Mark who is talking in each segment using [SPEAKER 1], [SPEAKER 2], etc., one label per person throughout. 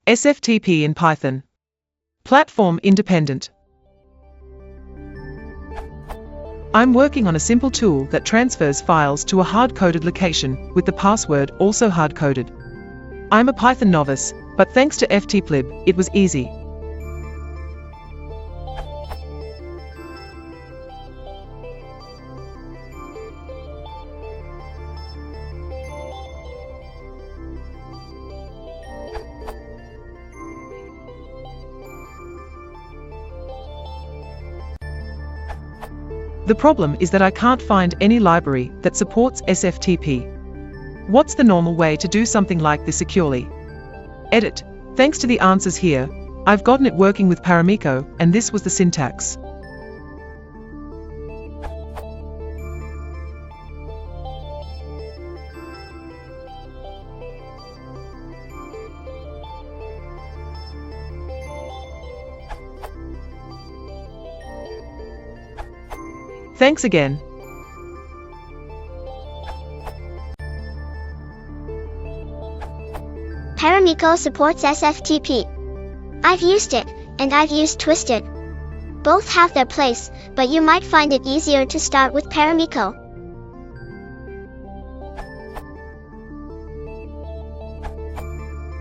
[SPEAKER 1] Sftp in Python. Platform independent. I'm working on a simple tool that transfers files to a hard-coded location, with the password also hard-coded. I'm a Python novice, but thanks to ftplib, it was easy. The problem is that I can't find any library that supports Sftp. What's the normal way to do something like this securely? Edit. Thanks to the answers here, I've gotten it working with Paramiko, and this was the syntax. Thanks again.
[SPEAKER 2] Paramiko supports Sftp. I've used it, and I've used Twisted. Both have their place, but you might find it easier to start with Paramiko.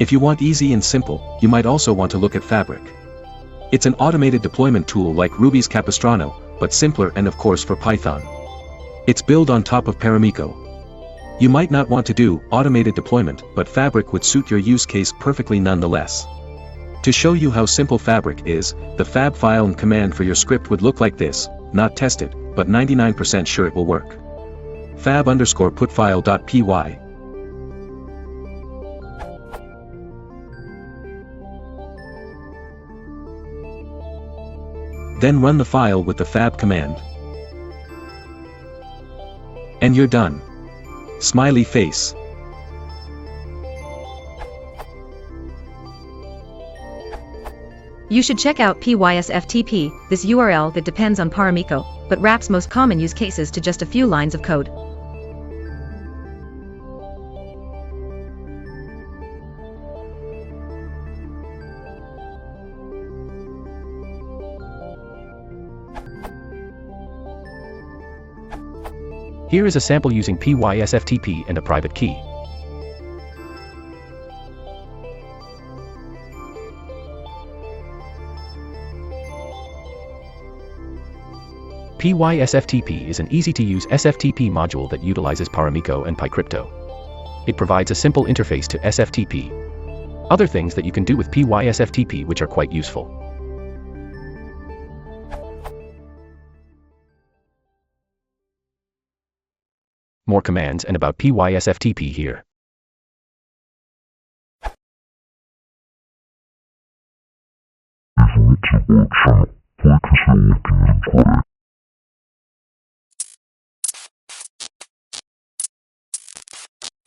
[SPEAKER 3] If you want easy and simple, you might also want to look at Fabric. It's an automated deployment tool like Ruby's Capistrano, but simpler and of course for Python. It's built on top of Paramiko. You might not want to do automated deployment, but Fabric would suit your use case perfectly nonetheless. To show you how simple Fabric is, the fab file and command for your script would look like this, not tested, but 99% sure it will work. fab_putfile.py. Then run the file with the fab command. And you're done. Smiley face.
[SPEAKER 4] You should check out PYSFTP, this URL that depends on Paramiko, but wraps most common use cases to just a few lines of code.
[SPEAKER 5] Here is a sample using PYSFTP and a private key. PYSFTP is an easy-to-use SFTP module that utilizes Paramiko and PyCrypto. It provides a simple interface to SFTP. Other things that you can do with PYSFTP which are quite useful. More commands and about PYSFTP here.